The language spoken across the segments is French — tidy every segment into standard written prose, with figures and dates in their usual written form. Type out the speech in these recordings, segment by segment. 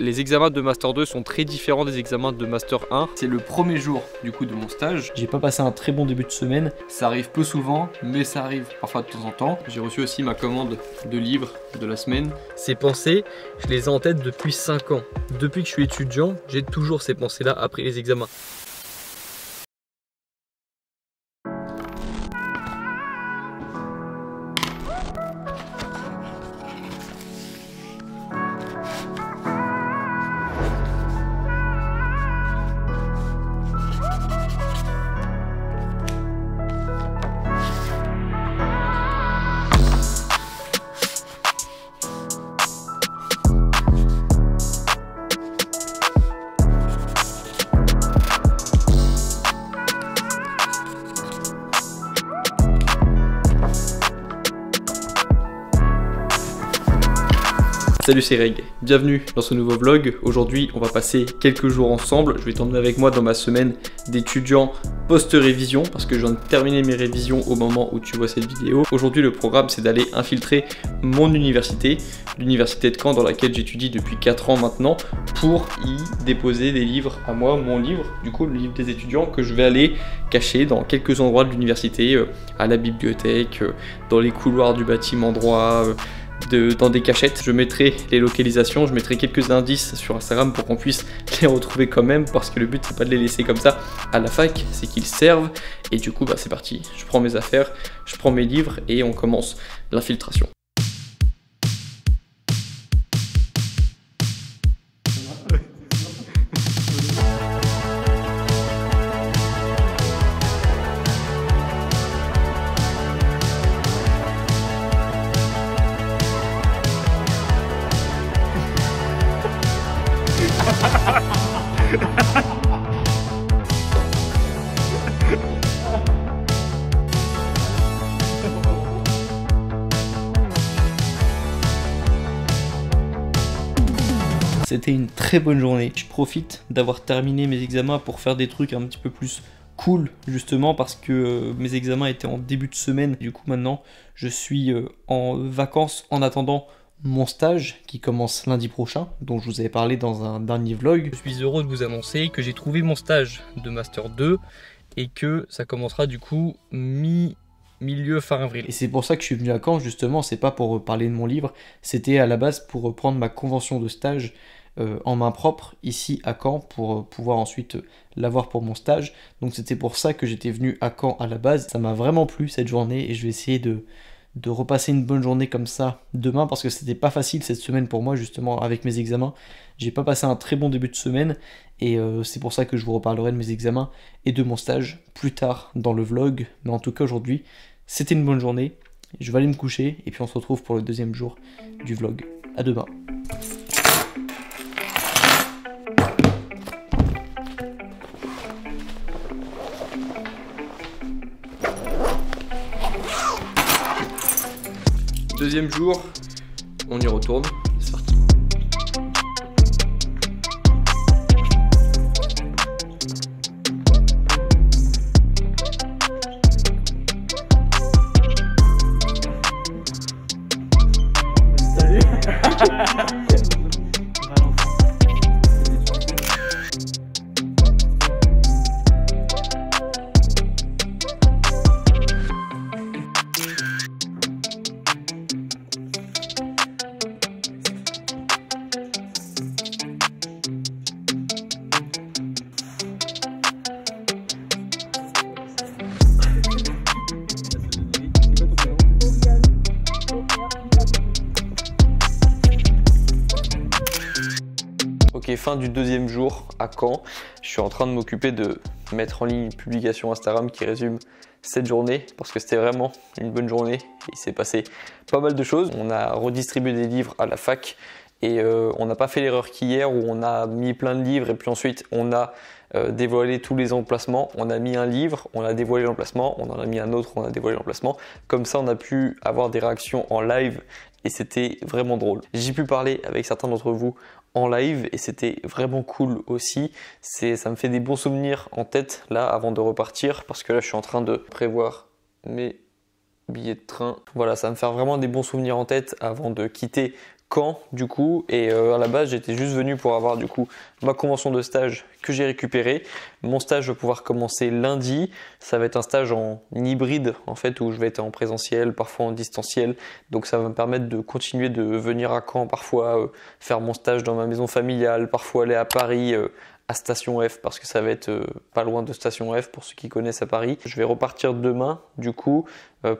Les examens de Master 2 sont très différents des examens de Master 1. C'est le premier jour du coup de mon stage. J'ai pas passé un très bon début de semaine. Ça arrive peu souvent, mais ça arrive parfois de temps en temps. J'ai reçu aussi ma commande de livres de la semaine. Ces pensées, je les ai en tête depuis 5 ans. Depuis que je suis étudiant, j'ai toujours ces pensées-là après les examens. Salut, c'est Reg, bienvenue dans ce nouveau vlog. Aujourd'hui on va passer quelques jours ensemble. Je vais t'emmener avec moi dans ma semaine d'étudiant post-révision parce que je viens de terminer mes révisions au moment où tu vois cette vidéo. Aujourd'hui le programme c'est d'aller infiltrer mon université, l'université de Caen dans laquelle j'étudie depuis 4 ans maintenant, pour y déposer des livres à moi, mon livre, du coup le livre des étudiants que je vais aller cacher dans quelques endroits de l'université, à la bibliothèque, dans les couloirs du bâtiment droit, dans des cachettes. Je mettrai les localisations, je mettrai quelques indices sur Instagram pour qu'on puisse les retrouver quand même, parce que le but c'est pas de les laisser comme ça à la fac, c'est qu'ils servent. Et du coup bah c'est parti, je prends mes affaires, je prends mes livres et on commence l'infiltration. C'était une très bonne journée. Je profite d'avoir terminé mes examens pour faire des trucs un petit peu plus cool, justement parce que mes examens étaient en début de semaine. Du coup maintenant je suis en vacances en attendant mon stage qui commence lundi prochain, dont je vous avais parlé dans un dernier vlog. Je suis heureux de vous annoncer que j'ai trouvé mon stage de Master 2 et que ça commencera du coup milieu fin avril. Et c'est pour ça que je suis venu à Caen, justement, c'est pas pour parler de mon livre, c'était à la base pour prendre ma convention de stage en main propre ici à Caen pour pouvoir ensuite l'avoir pour mon stage. Donc c'était pour ça que j'étais venu à Caen à la base. Ça m'a vraiment plu cette journée et je vais essayer de repasser une bonne journée comme ça demain, parce que c'était pas facile cette semaine pour moi, justement avec mes examens. J'ai pas passé un très bon début de semaine et c'est pour ça que je vous reparlerai de mes examens et de mon stage plus tard dans le vlog. Mais en tout cas aujourd'hui c'était une bonne journée. Je vais aller me coucher et puis on se retrouve pour le deuxième jour du vlog. À demain. Deuxième jour, on y retourne, c'est parti. Salut. Ok, fin du deuxième jour à Caen. Je suis en train de m'occuper de mettre en ligne une publication Instagram qui résume cette journée, parce que c'était vraiment une bonne journée. Il s'est passé pas mal de choses. On a redistribué des livres à la fac et on n'a pas fait l'erreur qu'hier où on a mis plein de livres et puis ensuite on a dévoilé tous les emplacements. On a mis un livre, on a dévoilé l'emplacement, on en a mis un autre, on a dévoilé l'emplacement. Comme ça on a pu avoir des réactions en live et c'était vraiment drôle. J'ai pu parler avec certains d'entre vous en live et c'était vraiment cool aussi. Ça me fait des bons souvenirs en tête là avant de repartir, parce que là je suis en train de prévoir mes billets de train. Voilà, ça va me faire vraiment des bons souvenirs en tête avant de quitter Caen du coup, et à la base j'étais juste venu pour avoir du coup ma convention de stage que j'ai récupérée. Mon stage va pouvoir commencer lundi. Ça va être un stage en hybride en fait, où je vais être en présentiel, parfois en distanciel. Donc ça va me permettre de continuer de venir à Caen, parfois faire mon stage dans ma maison familiale, parfois aller à Paris à Station F, parce que ça va être pas loin de Station F pour ceux qui connaissent à Paris. Je vais repartir demain du coup,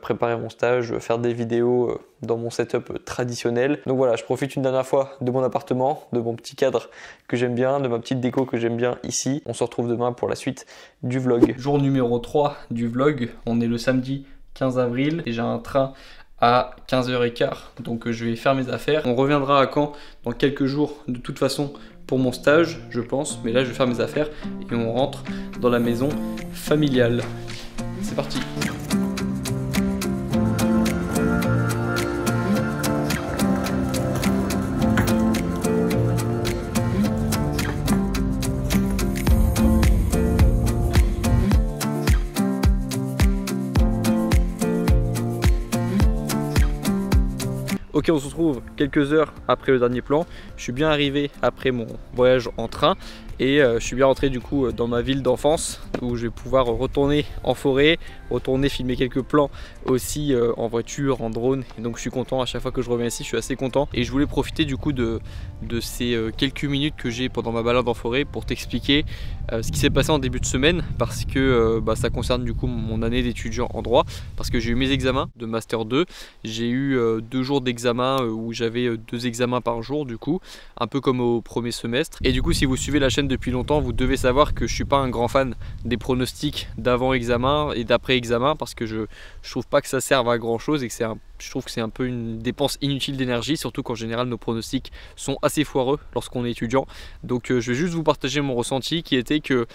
préparer mon stage, faire des vidéos dans mon setup traditionnel. Donc voilà, je profite une dernière fois de mon appartement, de mon petit cadre que j'aime bien, de ma petite déco que j'aime bien ici. On se retrouve demain pour la suite du vlog. Jour numéro 3 du vlog, on est le samedi 15 avril et j'ai un train à 15h15, donc je vais faire mes affaires. On reviendra à Caen dans quelques jours de toute façon pour mon stage, je pense, mais là je vais faire mes affaires et on rentre dans la maison familiale. C'est parti. Ok, on se retrouve quelques heures après le dernier plan. Je suis bien arrivé après mon voyage en train et je suis bien rentré du coup dans ma ville d'enfance où je vais pouvoir retourner en forêt, retourner filmer quelques plans aussi en voiture, en drone. Et donc je suis content à chaque fois que je reviens ici, je suis assez content. Et je voulais profiter du coup de ces quelques minutes que j'ai pendant ma balade en forêt pour t'expliquer ce qui s'est passé en début de semaine, parce que ça concerne du coup mon année d'étudiant en droit, parce que j'ai eu mes examens de Master 2. J'ai eu 2 jours d'examen où j'avais 2 examens par jour du coup, un peu comme au premier semestre. Et du coup, si vous suivez la chaîne depuis longtemps, vous devez savoir que je suis pas un grand fan des pronostics d'avant examen et d'après examen, parce que je trouve pas que ça serve à grand chose et que je trouve que c'est un peu une dépense inutile d'énergie, surtout qu'en général nos pronostics sont assez foireux lorsqu'on est étudiant. Donc je vais juste vous partager mon ressenti, qui était que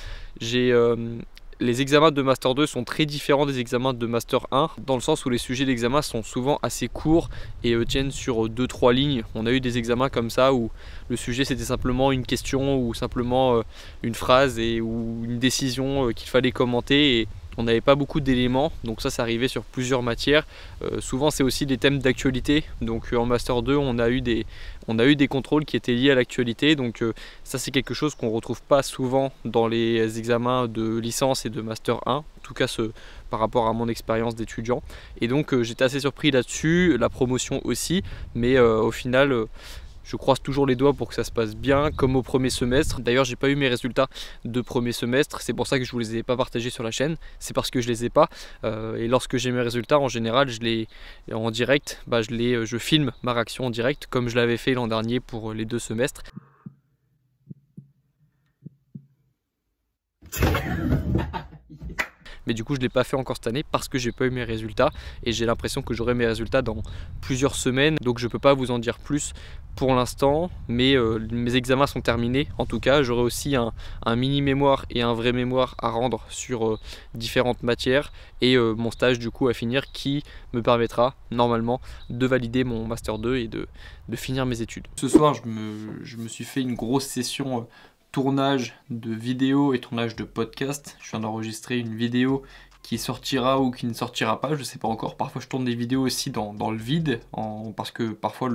les examens de Master 2 sont très différents des examens de Master 1, dans le sens où les sujets d'examen sont souvent assez courts et tiennent sur 2-3 lignes. On a eu des examens comme ça où le sujet c'était simplement une question ou simplement une phrase ou une décision qu'il fallait commenter, et on n'avait pas beaucoup d'éléments, donc ça arrivait sur plusieurs matières. Souvent c'est aussi des thèmes d'actualité, donc en Master 2 on a eu des contrôles qui étaient liés à l'actualité, donc ça c'est quelque chose qu'on ne retrouve pas souvent dans les examens de licence et de Master 1, en tout cas par rapport à mon expérience d'étudiant. Et donc j'étais assez surpris là-dessus, la promotion aussi, mais au final je croise toujours les doigts pour que ça se passe bien, comme au premier semestre. D'ailleurs, j'ai pas eu mes résultats de premier semestre, c'est pour ça que je vous les ai pas partagés sur la chaîne, c'est parce que je les ai pas. Et lorsque j'ai mes résultats, en général, je les en direct, je filme ma réaction en direct, comme je l'avais fait l'an dernier pour les 2 semestres. Mais du coup je ne l'ai pas fait encore cette année parce que j'ai pas eu mes résultats, et j'ai l'impression que j'aurai mes résultats dans plusieurs semaines, donc je peux pas vous en dire plus pour l'instant. Mais mes examens sont terminés, en tout cas j'aurai aussi un mini mémoire et un vrai mémoire à rendre sur différentes matières, et mon stage du coup à finir, qui me permettra normalement de valider mon Master 2 et de finir mes études. Ce soir je me suis fait une grosse session tournage de vidéo et tournage de podcast. Je viens d'enregistrer une vidéo qui sortira ou qui ne sortira pas, je sais pas encore. Parfois je tourne des vidéos aussi dans le vide, parce que parfois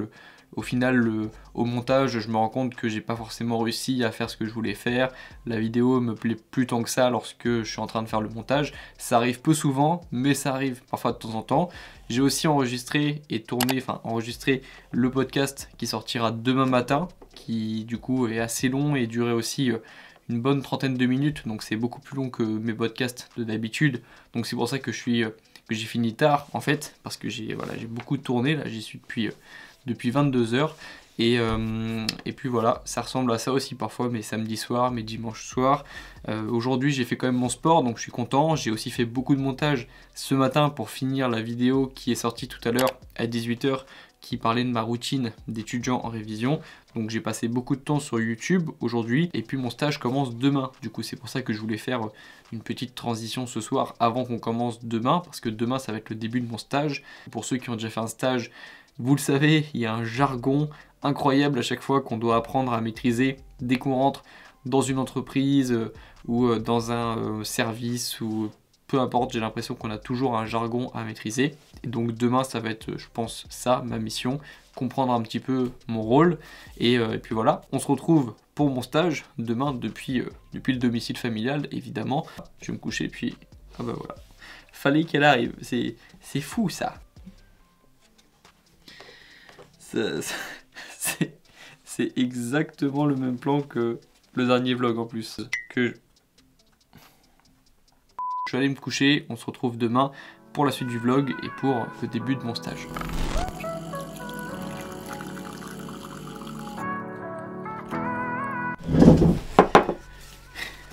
au final au montage je me rends compte que j'ai pas forcément réussi à faire ce que je voulais faire. La vidéo me plaît plus tant que ça lorsque je suis en train de faire le montage. Ça arrive peu souvent, mais ça arrive parfois de temps en temps. J'ai aussi enregistré le podcast qui sortira demain matin, qui du coup est assez long et durait aussi une bonne trentaine de minutes, donc c'est beaucoup plus long que mes podcasts de d'habitude. Donc c'est pour ça que j'ai fini tard en fait, parce que j'ai beaucoup tourné, là j'y suis depuis 22 heures. Et puis voilà, ça ressemble à ça aussi parfois, mes samedis soirs, mes dimanches soirs. Aujourd'hui j'ai fait quand même mon sport, donc je suis content. J'ai aussi fait beaucoup de montage ce matin pour finir la vidéo qui est sortie tout à l'heure à 18 h, qui parlait de ma routine d'étudiant en révision. Donc j'ai passé beaucoup de temps sur YouTube aujourd'hui, et puis mon stage commence demain. Du coup c'est pour ça que je voulais faire une petite transition ce soir avant qu'on commence demain, parce que demain ça va être le début de mon stage. Pour ceux qui ont déjà fait un stage, vous le savez, il y a un jargon incroyable à chaque fois qu'on doit apprendre à maîtriser dès qu'on rentre dans une entreprise ou dans un service ou peu importe, j'ai l'impression qu'on a toujours un jargon à maîtriser. Et donc demain, ça va être, je pense, ça, ma mission, comprendre un petit peu mon rôle. Et puis voilà, on se retrouve pour mon stage demain depuis le domicile familial, évidemment. Je vais me coucher, puis ah bah voilà. Fallait qu'elle arrive, c'est fou ça. C'est exactement le même plan que le dernier vlog en plus. Je vais aller me coucher, on se retrouve demain pour la suite du vlog et pour le début de mon stage.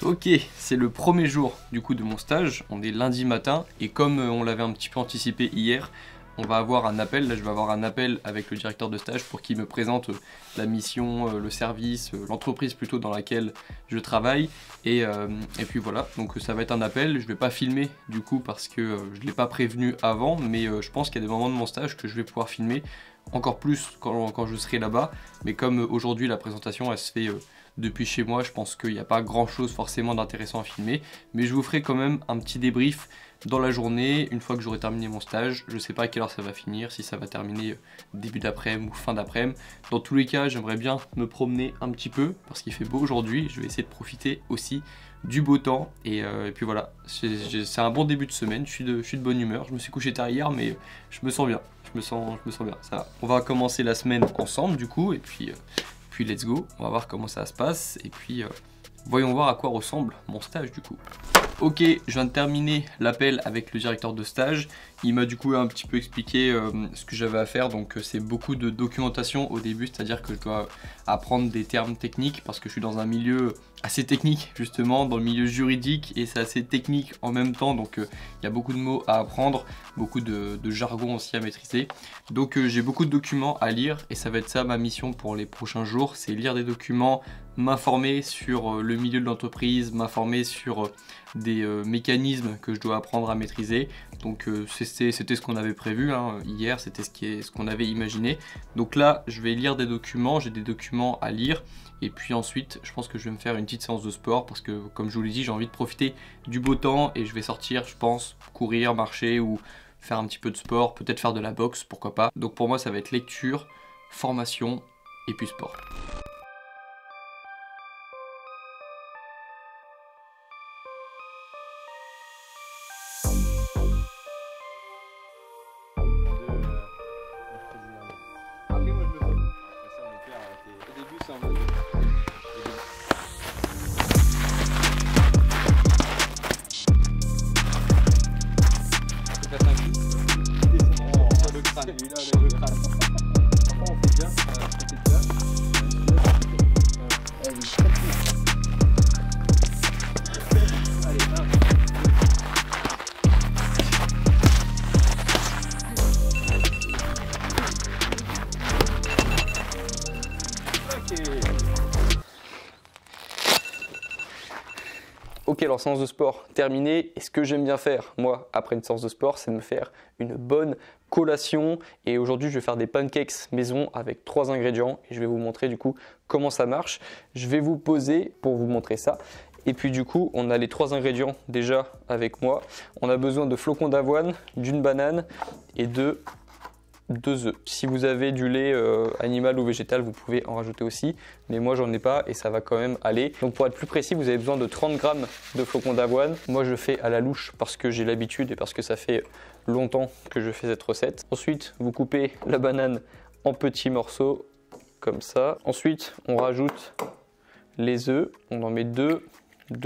Ok, c'est le premier jour du coup de mon stage, on est lundi matin et comme on l'avait un petit peu anticipé hier, on va avoir un appel, là je vais avoir un appel avec le directeur de stage pour qu'il me présente la mission, le service, l'entreprise plutôt dans laquelle je travaille et puis voilà, donc ça va être un appel, je vais pas filmer du coup parce que je l'ai pas prévenu avant mais je pense qu'il y a des moments de mon stage que je vais pouvoir filmer encore plus quand je serai là-bas mais comme aujourd'hui la présentation elle se fait depuis chez moi, je pense qu'il n'y a pas grand chose forcément d'intéressant à filmer mais je vous ferai quand même un petit débrief dans la journée, une fois que j'aurai terminé mon stage. Je sais pas à quelle heure ça va finir, si ça va terminer début d'après-midi ou fin d'après-midi. Dans tous les cas, j'aimerais bien me promener un petit peu, parce qu'il fait beau aujourd'hui. Je vais essayer de profiter aussi du beau temps. Et puis voilà, c'est un bon début de semaine, je suis de bonne humeur. Je me suis couché tard hier, mais je me sens bien. Je me sens bien, ça va. On va commencer la semaine ensemble du coup, et puis let's go. On va voir comment ça se passe, et puis voyons voir à quoi ressemble mon stage du coup. Ok, je viens de terminer l'appel avec le directeur de stage. Il m'a du coup un petit peu expliqué ce que j'avais à faire. Donc c'est beaucoup de documentation au début, c'est-à-dire que je dois apprendre des termes techniques parce que je suis dans un milieu assez technique justement, dans le milieu juridique et c'est assez technique en même temps. Donc il y a beaucoup de mots à apprendre, beaucoup de jargon aussi à maîtriser. Donc j'ai beaucoup de documents à lire et ça va être ça ma mission pour les prochains jours. C'est lire des documents, m'informer sur le milieu de l'entreprise, m'informer sur des mécanismes que je dois apprendre à maîtriser. Donc c'était ce qu'on avait prévu hein. Hier, c'était ce qu'on avait imaginé. Donc là, je vais lire des documents, j'ai des documents à lire. Et puis ensuite, je pense que je vais me faire une petite séance de sport parce que, comme je vous l'ai dit, j'ai envie de profiter du beau temps et je vais sortir, je pense, courir, marcher ou faire un petit peu de sport, peut-être faire de la boxe, pourquoi pas. Donc pour moi, ça va être lecture, formation et puis sport. Ok, alors séance de sport terminée. Et ce que j'aime bien faire, moi, après une séance de sport, c'est de me faire une bonne collation. Et aujourd'hui, je vais faire des pancakes maison avec 3 ingrédients. Et je vais vous montrer du coup comment ça marche. Je vais vous poser pour vous montrer ça. Et puis du coup, on a les 3 ingrédients déjà avec moi. On a besoin de flocons d'avoine, d'une banane et de 2 œufs. Si vous avez du lait animal ou végétal, vous pouvez en rajouter aussi, mais moi j'en ai pas et ça va quand même aller. Donc pour être plus précis, vous avez besoin de 30 g de flocons d'avoine. Moi je fais à la louche parce que j'ai l'habitude et parce que ça fait longtemps que je fais cette recette. Ensuite, vous coupez la banane en petits morceaux comme ça. Ensuite, on rajoute les œufs. On en met 2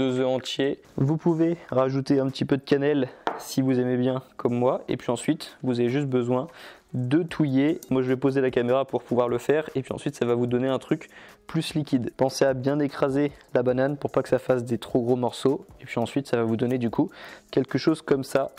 œufs entiers. Vous pouvez rajouter un petit peu de cannelle si vous aimez bien comme moi. Et puis ensuite, vous avez juste besoin de touiller. Moi je vais poser la caméra pour pouvoir le faire et puis ensuite ça va vous donner un truc plus liquide. Pensez à bien écraser la banane pour pas que ça fasse des trop gros morceaux et puis ensuite ça va vous donner du coup quelque chose comme ça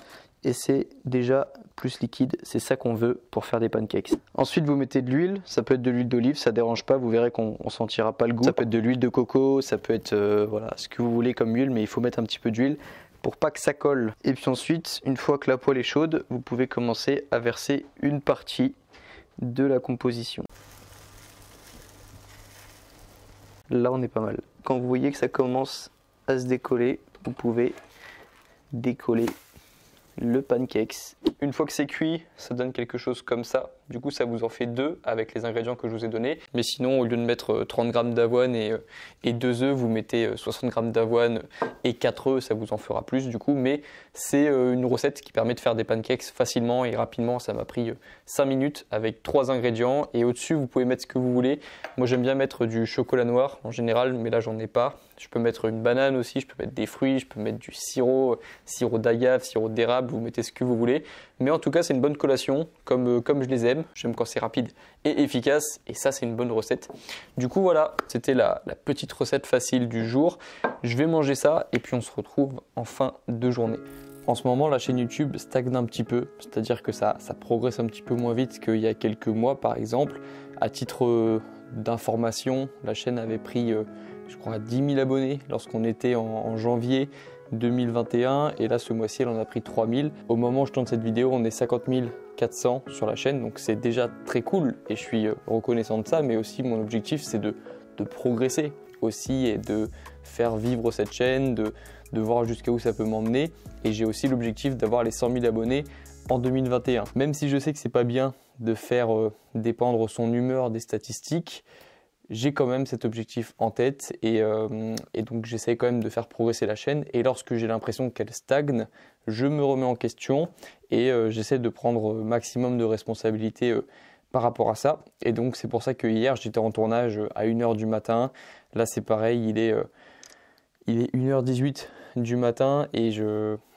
et c'est déjà plus liquide, c'est ça qu'on veut pour faire des pancakes. Ensuite vous mettez de l'huile, ça peut être de l'huile d'olive, ça dérange pas, vous verrez qu'on sentira pas le goût. Ça peut être de l'huile de coco, ça peut être voilà, ce que vous voulez comme huile, mais il faut mettre un petit peu d'huile pour pas que ça colle. Et puis ensuite, une fois que la poêle est chaude, vous pouvez commencer à verser une partie de la composition. Là on est pas mal. Quand vous voyez que ça commence à se décoller, vous pouvez décoller le pancakes. Une fois que c'est cuit, ça donne quelque chose comme ça. Du coup, ça vous en fait 2 avec les ingrédients que je vous ai donnés. Mais sinon, au lieu de mettre 30 g d'avoine et 2 œufs, vous mettez 60 g d'avoine et 4 œufs, ça vous en fera plus du coup. Mais c'est une recette qui permet de faire des pancakes facilement et rapidement. Ça m'a pris 5 minutes avec 3 ingrédients. Et au-dessus, vous pouvez mettre ce que vous voulez. Moi, j'aime bien mettre du chocolat noir en général, mais là, j'en ai pas. Je peux mettre une banane aussi, je peux mettre des fruits, je peux mettre du sirop d'agave, sirop d'érable, vous mettez ce que vous voulez. Mais en tout cas, c'est une bonne collation, comme je les aime. J'aime quand c'est rapide et efficace, et ça, c'est une bonne recette. Du coup, voilà, c'était la petite recette facile du jour. Je vais manger ça, et puis on se retrouve en fin de journée. En ce moment, la chaîne YouTube stagne un petit peu, c'est-à-dire que ça progresse un petit peu moins vite qu'il y a quelques mois, par exemple. À titre d'information, la chaîne avait pris, je crois, 10 000 abonnés lorsqu'on était en janvier 2021, et là ce mois-ci elle en a pris 3000. Au moment où je tourne cette vidéo, on est 50 400 sur la chaîne, donc c'est déjà très cool et je suis reconnaissant de ça, mais aussi mon objectif c'est de progresser aussi et de faire vivre cette chaîne, de voir jusqu'à où ça peut m'emmener, et j'ai aussi l'objectif d'avoir les 100 000 abonnés en 2021. Même si je sais que c'est pas bien de faire dépendre son humeur des statistiques, j'ai quand même cet objectif en tête, et donc j'essaie quand même de faire progresser la chaîne, et lorsque j'ai l'impression qu'elle stagne, je me remets en question et j'essaie de prendre maximum de responsabilités par rapport à ça. Et donc c'est pour ça que hier j'étais en tournage à 1h du matin, là c'est pareil, il est 1h18 du matin, et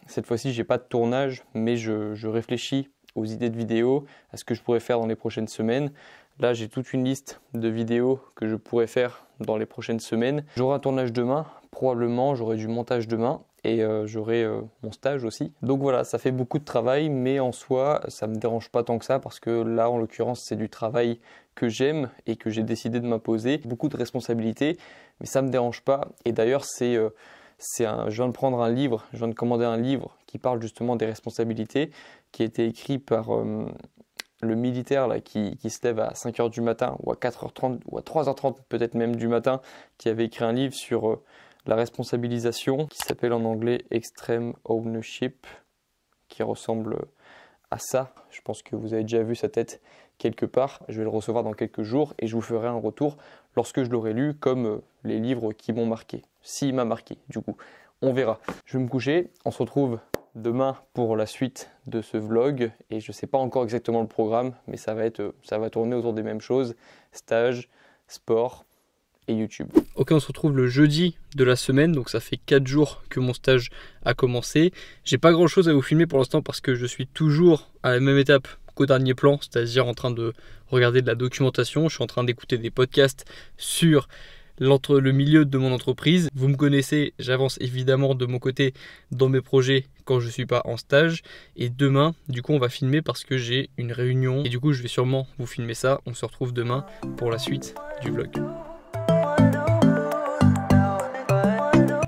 cette fois-ci j'ai pas de tournage, mais je réfléchis aux idées de vidéos, à ce que je pourrais faire dans les prochaines semaines. Là, j'ai toute une liste de vidéos que je pourrais faire dans les prochaines semaines. J'aurai un tournage demain, probablement, j'aurai du montage demain, et j'aurai mon stage aussi. Donc voilà, ça fait beaucoup de travail, mais en soi, ça me dérange pas tant que ça, parce que là, en l'occurrence, c'est du travail que j'aime et que j'ai décidé de m'imposer. Beaucoup de responsabilités, mais ça me dérange pas. Et d'ailleurs, je viens de prendre un livre, je viens de commander un livre qui parle justement des responsabilités, qui a été écrit par le militaire là, qui se lève à 5h du matin, ou à 4h30, ou à 3h30 peut-être même du matin, qui avait écrit un livre sur la responsabilisation, qui s'appelle en anglais Extreme Ownership, qui ressemble à ça. Je pense que vous avez déjà vu sa tête quelque part. Je vais le recevoir dans quelques jours, et je vous ferai un retour lorsque je l'aurai lu, comme les livres qui m'ont marqué. S'il m'a marqué, du coup, on verra. Je vais me coucher, on se retrouve demain pour la suite de ce vlog, et je ne sais pas encore exactement le programme, mais ça va tourner autour des mêmes choses: stage, sport et YouTube. Ok, on se retrouve le jeudi de la semaine, donc ça fait 4 jours que mon stage a commencé. J'ai pas grand chose à vous filmer pour l'instant parce que je suis toujours à la même étape qu'au dernier plan, c'est-à-dire en train de regarder de la documentation. Je suis en train d'écouter des podcasts sur le milieu de mon entreprise. Vous me connaissez, j'avance évidemment de mon côté dans mes projets quand je ne suis pas en stage. Et demain, du coup, on va filmer parce que j'ai une réunion. Et du coup, je vais sûrement vous filmer ça. On se retrouve demain pour la suite du vlog.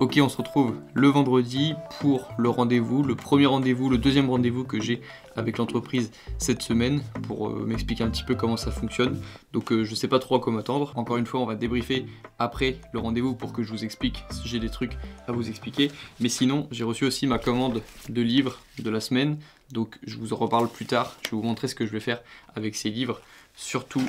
Ok, on se retrouve le vendredi pour le rendez-vous, le premier rendez-vous, le deuxième rendez-vous que j'ai avec l'entreprise cette semaine pour m'expliquer un petit peu comment ça fonctionne. Donc je sais pas trop à quoi m'attendre. Encore une fois, on va débriefer après le rendez-vous pour que je vous explique si j'ai des trucs à vous expliquer. Mais sinon, j'ai reçu aussi ma commande de livres de la semaine. Donc je vous en reparle plus tard. Je vais vous montrer ce que je vais faire avec ces livres, surtout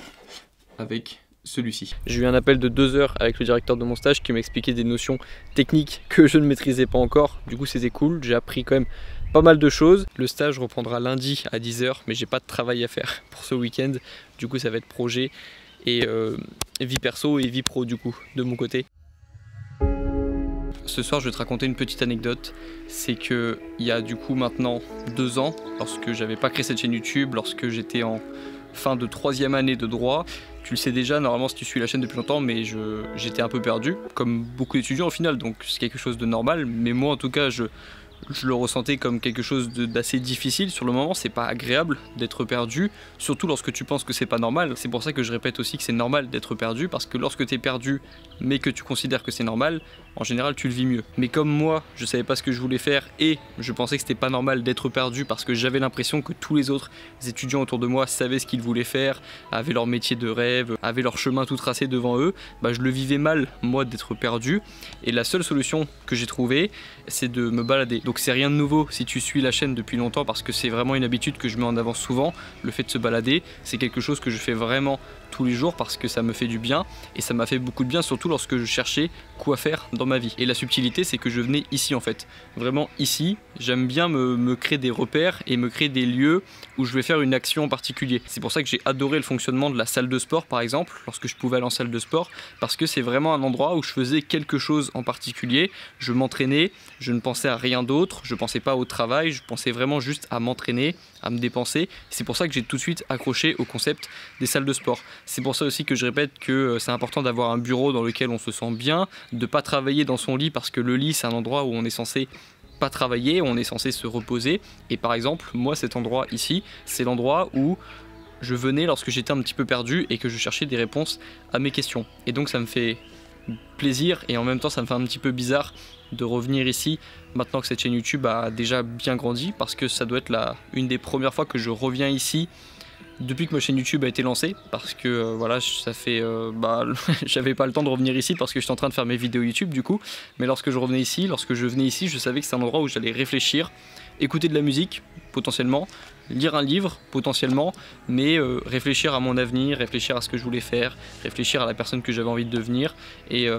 avec celui-ci. J'ai eu un appel de 2 heures avec le directeur de mon stage qui m'expliquait des notions techniques que je ne maîtrisais pas encore. Du coup, c'était cool. J'ai appris quand même pas mal de choses. Le stage reprendra lundi à 10 h, mais j'ai pas de travail à faire pour ce week-end. Du coup, ça va être projet et vie perso et vie pro du coup, de mon côté. Ce soir, je vais te raconter une petite anecdote. C'est que il y a du coup maintenant 2 ans, lorsque j'avais pas créé cette chaîne YouTube, lorsque j'étais en fin de 3e année de droit. Tu le sais déjà, normalement, si tu suis la chaîne depuis longtemps, mais j'étais un peu perdu, comme beaucoup d'étudiants au final, donc c'est quelque chose de normal. Mais moi, en tout cas, je le ressentais comme quelque chose d'assez difficile. Sur le moment, c'est pas agréable d'être perdu, surtout lorsque tu penses que c'est pas normal. C'est pour ça que je répète aussi que c'est normal d'être perdu, parce que lorsque tu es perdu, mais que tu considères que c'est normal, en général tu le vis mieux. Mais comme moi, je savais pas ce que je voulais faire et je pensais que c'était pas normal d'être perdu parce que j'avais l'impression que tous les autres étudiants autour de moi savaient ce qu'ils voulaient faire, avaient leur métier de rêve, avaient leur chemin tout tracé devant eux, bah je le vivais mal moi d'être perdu et la seule solution que j'ai trouvée c'est de me balader. Donc c'est rien de nouveau si tu suis la chaîne depuis longtemps parce que c'est vraiment une habitude que je mets en avant souvent, le fait de se balader, c'est quelque chose que je fais vraiment tous les jours parce que ça me fait du bien et ça m'a fait beaucoup de bien surtout lorsque je cherchais quoi faire dans ma vie. Et la subtilité c'est que je venais ici en fait, vraiment ici, j'aime bien me créer des repères et me créer des lieux où je vais faire une action en particulier. C'est pour ça que j'ai adoré le fonctionnement de la salle de sport par exemple, lorsque je pouvais aller en salle de sport, parce que c'est vraiment un endroit où je faisais quelque chose en particulier, je m'entraînais, je ne pensais à rien d'autre, je pensais pas au travail, je pensais vraiment juste à m'entraîner, à me dépenser. C'est pour ça que j'ai tout de suite accroché au concept des salles de sport. C'est pour ça aussi que je répète que c'est important d'avoir un bureau dans lequel on se sent bien, de ne pas travailler dans son lit parce que le lit c'est un endroit où on est censé pas travailler, on est censé se reposer. Et par exemple, moi cet endroit ici, c'est l'endroit où je venais lorsque j'étais un petit peu perdu et que je cherchais des réponses à mes questions. Et donc ça me fait plaisir et en même temps ça me fait un petit peu bizarre de revenir ici maintenant que cette chaîne YouTube a déjà bien grandi parce que ça doit être une des premières fois que je reviens ici depuis que ma chaîne YouTube a été lancée parce que voilà ça fait j'avais pas le temps de revenir ici parce que j'étais en train de faire mes vidéos YouTube du coup, mais lorsque je venais ici je savais que c'est un endroit où j'allais réfléchir, écouter de la musique potentiellement, lire un livre potentiellement, mais réfléchir à mon avenir, réfléchir à ce que je voulais faire, réfléchir à la personne que j'avais envie de devenir et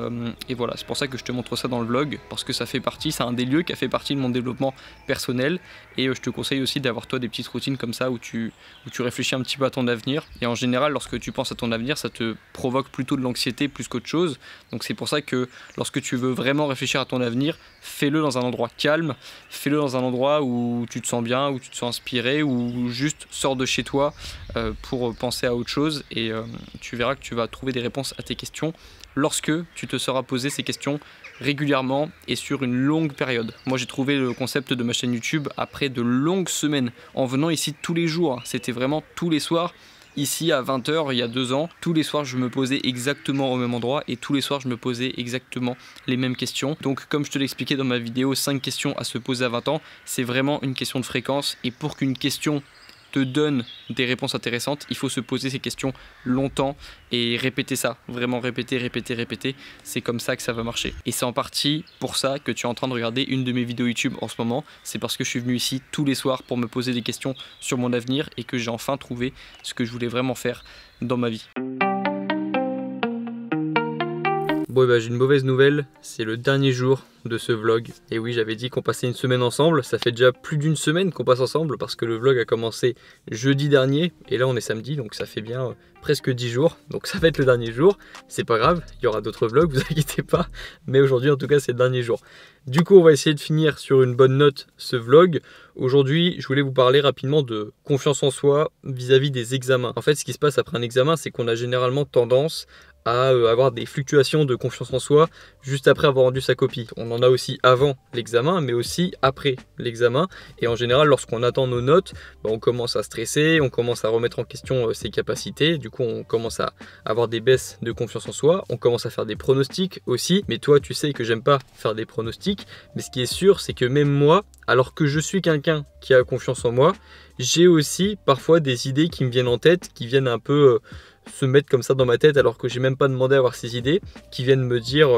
voilà, c'est pour ça que je te montre ça dans le vlog parce que ça fait partie, c'est un des lieux qui a fait partie de mon développement personnel et je te conseille aussi d'avoir toi des petites routines comme ça où tu réfléchis un petit peu à ton avenir et en général lorsque tu penses à ton avenir ça te provoque plutôt de l'anxiété plus qu'autre chose, donc c'est pour ça que lorsque tu veux vraiment réfléchir à ton avenir, fais-le dans un endroit calme, fais-le dans un endroit où tu te sens bien, où tu te sens inspiré ou juste sors de chez toi pour penser à autre chose et tu verras que tu vas trouver des réponses à tes questions lorsque tu te seras posé ces questions régulièrement et sur une longue période. Moi j'ai trouvé le concept de ma chaîne YouTube après de longues semaines en venant ici tous les jours, c'était vraiment tous les soirs. Ici à 20 h il y a 2 ans, tous les soirs je me posais exactement au même endroit et tous les soirs je me posais exactement les mêmes questions. Donc comme je te l'expliquais dans ma vidéo 5 questions à se poser à 20 ans, c'est vraiment une question de fréquence et pour qu'une question te donne des réponses intéressantes, il faut se poser ces questions longtemps et répéter ça, vraiment répéter, c'est comme ça que ça va marcher. Et c'est en partie pour ça que tu es en train de regarder une de mes vidéos YouTube en ce moment, c'est parce que je suis venu ici tous les soirs pour me poser des questions sur mon avenir et que j'ai enfin trouvé ce que je voulais vraiment faire dans ma vie. Bon bah j'ai une mauvaise nouvelle, c'est le dernier jour de ce vlog. Et oui, j'avais dit qu'on passait une semaine ensemble, ça fait déjà plus d'une semaine qu'on passe ensemble parce que le vlog a commencé jeudi dernier et là on est samedi donc ça fait bien presque 10 jours. Donc ça va être le dernier jour, c'est pas grave, il y aura d'autres vlogs, vous inquiétez pas, mais aujourd'hui en tout cas c'est le dernier jour. Du coup on va essayer de finir sur une bonne note ce vlog. Aujourd'hui je voulais vous parler rapidement de confiance en soi vis-à-vis des examens. En fait ce qui se passe après un examen c'est qu'on a généralement tendance à avoir des fluctuations de confiance en soi juste après avoir rendu sa copie. On en a aussi avant l'examen, mais aussi après l'examen. Et en général, lorsqu'on attend nos notes, on commence à stresser, on commence à remettre en question ses capacités. Du coup, on commence à avoir des baisses de confiance en soi. On commence à faire des pronostics aussi. Mais toi, tu sais que j'aime pas faire des pronostics. Mais ce qui est sûr, c'est que même moi, alors que je suis quelqu'un qui a confiance en moi, j'ai aussi parfois des idées qui me viennent en tête, qui viennent un peu se mettre comme ça dans ma tête alors que j'ai même pas demandé à avoir ces idées, qui viennent me dire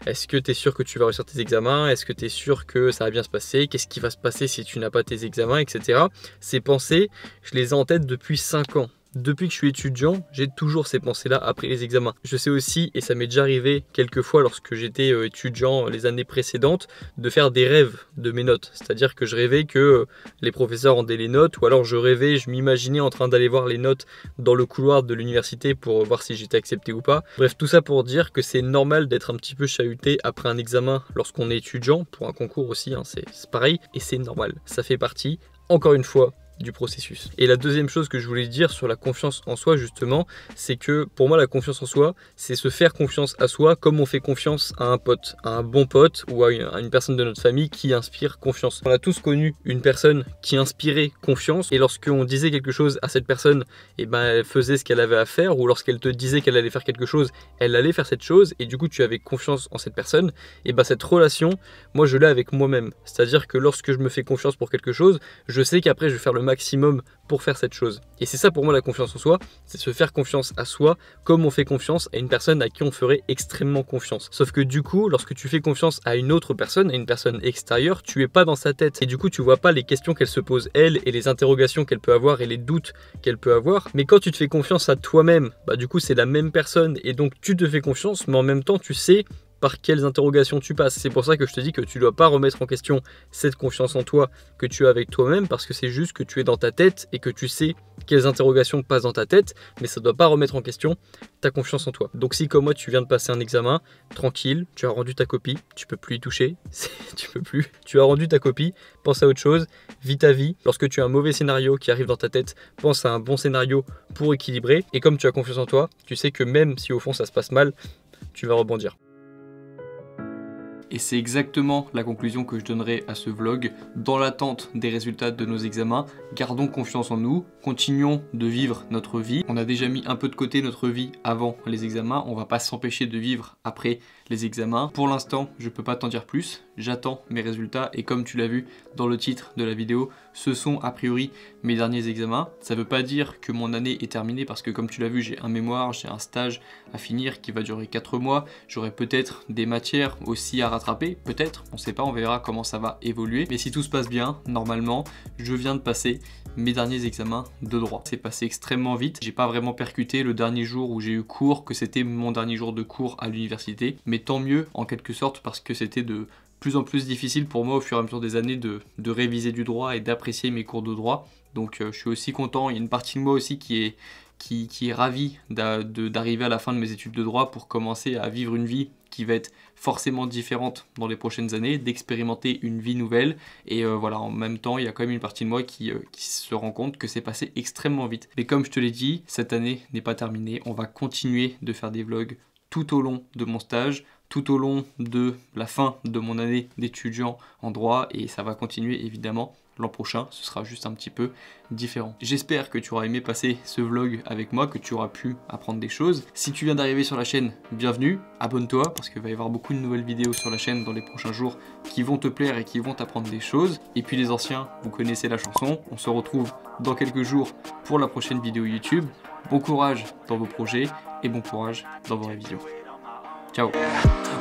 est-ce que tu es sûr que tu vas réussir tes examens, est-ce que tu es sûr que ça va bien se passer, qu'est-ce qui va se passer si tu n'as pas tes examens, etc. Ces pensées, je les ai en tête depuis 5 ans. Depuis que je suis étudiant, j'ai toujours ces pensées-là après les examens. Je sais aussi, et ça m'est déjà arrivé quelques fois lorsque j'étais étudiant les années précédentes, de faire des rêves de mes notes. C'est-à-dire que je rêvais que les professeurs rendaient les notes, ou alors je m'imaginais en train d'aller voir les notes dans le couloir de l'université pour voir si j'étais accepté ou pas. Bref, tout ça pour dire que c'est normal d'être un petit peu chahuté après un examen lorsqu'on est étudiant, pour un concours aussi, hein, c'est pareil, et c'est normal, ça fait partie. Encore une fois, du processus. Et la deuxième chose que je voulais dire sur la confiance en soi justement, c'est que pour moi la confiance en soi, c'est se faire confiance à soi comme on fait confiance à un pote, à un bon pote ou à une personne de notre famille qui inspire confiance. On a tous connu une personne qui inspirait confiance et lorsqu'on disait quelque chose à cette personne, et ben elle faisait ce qu'elle avait à faire, ou lorsqu'elle te disait qu'elle allait faire quelque chose, elle allait faire cette chose et du coup tu avais confiance en cette personne. Et ben cette relation, moi je l'ai avec moi-même. C'est-à-dire que lorsque je me fais confiance pour quelque chose, je sais qu'après je vais faire le maximum pour faire cette chose. Et c'est ça pour moi la confiance en soi, c'est se faire confiance à soi comme on fait confiance à une personne à qui on ferait extrêmement confiance. Sauf que du coup, lorsque tu fais confiance à une autre personne, à une personne extérieure, tu es pas dans sa tête. Et du coup, tu vois pas les questions qu'elle se pose elle et les interrogations qu'elle peut avoir et les doutes qu'elle peut avoir. Mais quand tu te fais confiance à toi-même, bah du coup c'est la même personne et donc tu te fais confiance, mais en même temps tu sais par quelles interrogations tu passes. C'est pour ça que je te dis que tu ne dois pas remettre en question cette confiance en toi que tu as avec toi-même, parce que c'est juste que tu es dans ta tête et que tu sais quelles interrogations passent dans ta tête, mais ça ne doit pas remettre en question ta confiance en toi. Donc si comme moi tu viens de passer un examen, tranquille, tu as rendu ta copie, tu peux plus y toucher, tu peux plus, tu as rendu ta copie, pense à autre chose, vis ta vie. Lorsque tu as un mauvais scénario qui arrive dans ta tête, pense à un bon scénario pour équilibrer, et comme tu as confiance en toi, tu sais que même si au fond ça se passe mal, tu vas rebondir. Et c'est exactement la conclusion que je donnerai à ce vlog. Dans l'attente des résultats de nos examens, gardons confiance en nous, continuons de vivre notre vie. On a déjà mis un peu de côté notre vie avant les examens, on va pas s'empêcher de vivre après les examens. Pour l'instant, je peux pas t'en dire plus, j'attends mes résultats et comme tu l'as vu dans le titre de la vidéo, ce sont a priori mes derniers examens. Ça veut pas dire que mon année est terminée parce que comme tu l'as vu, j'ai un mémoire, j'ai un stage à finir qui va durer 4 mois. J'aurai peut-être des matières aussi à rattraper, peut-être, on sait pas, on verra comment ça va évoluer. Mais si tout se passe bien, normalement, je viens de passer mes derniers examens de droit. C'est passé extrêmement vite, j'ai pas vraiment percuté le dernier jour où j'ai eu cours, que c'était mon dernier jour de cours à l'université. Mais tant mieux en quelque sorte parce que c'était de plus en plus difficile pour moi au fur et à mesure des années de réviser du droit et d'apprécier mes cours de droit. Donc je suis aussi content, il y a une partie de moi aussi qui est ravie d'arriver à la fin de mes études de droit pour commencer à vivre une vie qui va être forcément différente dans les prochaines années, d'expérimenter une vie nouvelle. Et voilà, en même temps, il y a quand même une partie de moi qui se rend compte que c'est passé extrêmement vite. Mais comme je te l'ai dit, cette année n'est pas terminée. On va continuer de faire des vlogs tout au long de mon stage, tout au long de la fin de mon année d'étudiant en droit, et ça va continuer évidemment l'an prochain, ce sera juste un petit peu différent. J'espère que tu auras aimé passer ce vlog avec moi, que tu auras pu apprendre des choses. Si tu viens d'arriver sur la chaîne, bienvenue, abonne-toi parce qu'il va y avoir beaucoup de nouvelles vidéos sur la chaîne dans les prochains jours qui vont te plaire et qui vont t'apprendre des choses. Et puis les anciens, vous connaissez la chanson, on se retrouve dans quelques jours pour la prochaine vidéo YouTube. Bon courage dans vos projets et bon courage dans vos révisions. Ciao.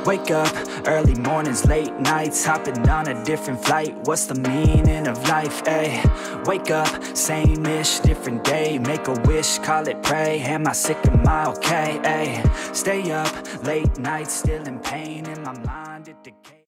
Wake up, early mornings, late nights, hopping on a different flight. What's the meaning of life, ayy? Wake up, same-ish, different day. Make a wish, call it pray. Am I sick, am I okay, ayy? Stay up, late nights, still in pain in my mind, it decays.